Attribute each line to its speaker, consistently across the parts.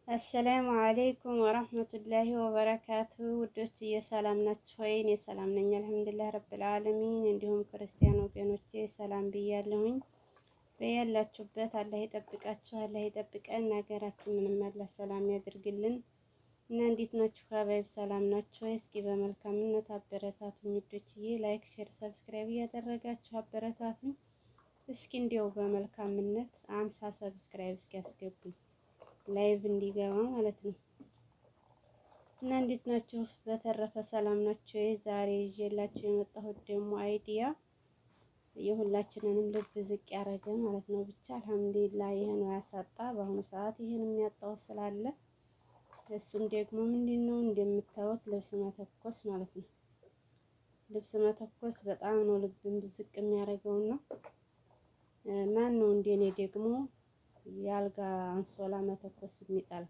Speaker 1: አሰላሙ አለይኩም ወራህመቱላሂ ወበረካቱ። ውዶች ሰላም ናችሁ ወይ? እኔ ሰላም ነኝ አልሐምዱሊላህ ረብል ዓለሚን። እንዲሁም ክርስቲያን ወገኖቼ ሰላም ብያለሁኝ። በያላችሁበት አላህ ይጠብቃችሁ፣ አላህ ይጠብቀን፣ ሀገራችንንም አላህ ሰላም ያድርግልን። እና እንዴት ናችሁ? ሀባይብ ሰላም ናችሁ ወይ? እስኪ በመልካምነት አበረታቱኝ ውዶችዬ። ላይክ፣ ሼር፣ ሰብስክራይብ እያደረጋችሁ አበረታቱኝ። እስኪ እንዲያው በመልካምነት 50 ሰብስክራይብ እስኪ ያስገቡኝ ላይቭ እንዲገባ ማለት ነው። እና እንዴት ናችሁ? በተረፈ ሰላም ናችሁ? ዛሬ ይዤላችሁ የመጣሁት ደግሞ አይዲያ የሁላችንንም ልብ ዝቅ ያደረገ ማለት ነው። ብቻ አልሐምዱሊላህ ይሄ ነው ያሳጣ። በአሁኑ ሰዓት ይሄን የሚያጣው ስላለ እሱም ደግሞ ምንድነው እንደምታዩት ልብስ መተኮስ ማለት ነው። ልብስ መተኮስ በጣም ነው ልብን ዝቅ የሚያደርገውና ማን ነው እንደኔ ደግሞ የአልጋ አንሶላ መተኮስ የሚጠላ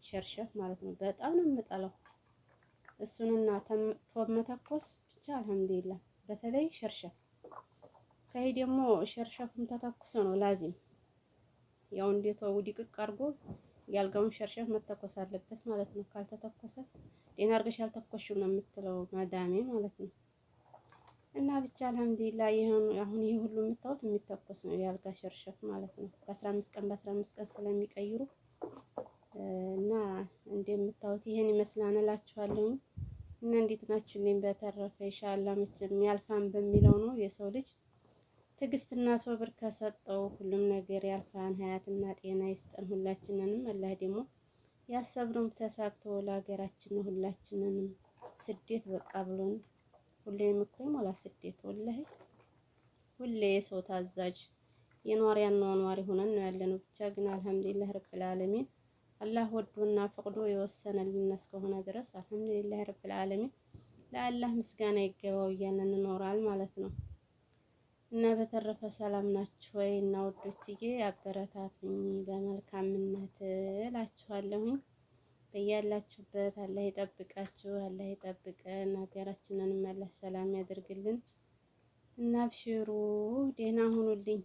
Speaker 1: ሸርሸፍ ማለት ነው። በጣም ነው የምጠላው እሱንና ቶብ መተኮስ ብቻ አልሐምዱሊላህ። በተለይ ሸርሸፍ ከይ ደግሞ ሸርሸፍም ተተኩሶ ነው ላዚም ያው እንዴት ወዲቅቅ አድርጎ የአልጋውን ሸርሸፍ መተኮስ አለበት ማለት ነው። ካልተተኮሰ ጤና አድርገሽ ያልተኮሽው ነው የምትለው ማዳሜ ማለት ነው። እና ብቻ አልሐምዱሊላህ አሁን ይሄ ሁሉ የምታዩት የሚተኮስ ነው የአልጋ ሸርሸፍ ማለት ነው። በ15 ቀን በ15 ቀን ስለሚቀይሩ እና እንደምታዩት ይሄን ይመስላል እላችኋለሁ። እና እንዴት ናችሁልኝ? በተረፈ ኢንሻአላህ መቼም ያልፋን በሚለው ነው የሰው ልጅ ትዕግስትና ሶብር ከሰጠው ሁሉም ነገር ያልፋን። ሀያትና ጤና ይስጠን ሁላችንንም። አላህ ደግሞ ያሰብነው ተሳክቶ ለሀገራችን ሁላችንንም ስደት በቃ ብሎን ሁሌም እኮ ሞላ ስደት ወላሂ ሁሌ የሰው ታዛዥ የኗሪ ያኗኗሪ ሆነን ነው ያለነው። ብቻ ግን አልሐምዱሊላህ ረብል ዓለሚን አላህ ወዶና ፈቅዶ የወሰነልን እስከሆነ ድረስ አልሐምዱሊላህ ረብል ዓለሚን ለአላህ ምስጋና ይገባው እያልን እንኖራል ማለት ነው። እና በተረፈ ሰላም ናችሁ ወይ? እና ወዶችዬ አበረታቱኝ በመልካምነት እላችኋለሁኝ። በያላችሁበት አላህ ይጠብቃችሁ፣ አላህ ይጠብቀን፣ ሀገራችንንም አላህ ሰላም ያደርግልን። እና አብሽሩ ደህና ሁኑልኝ።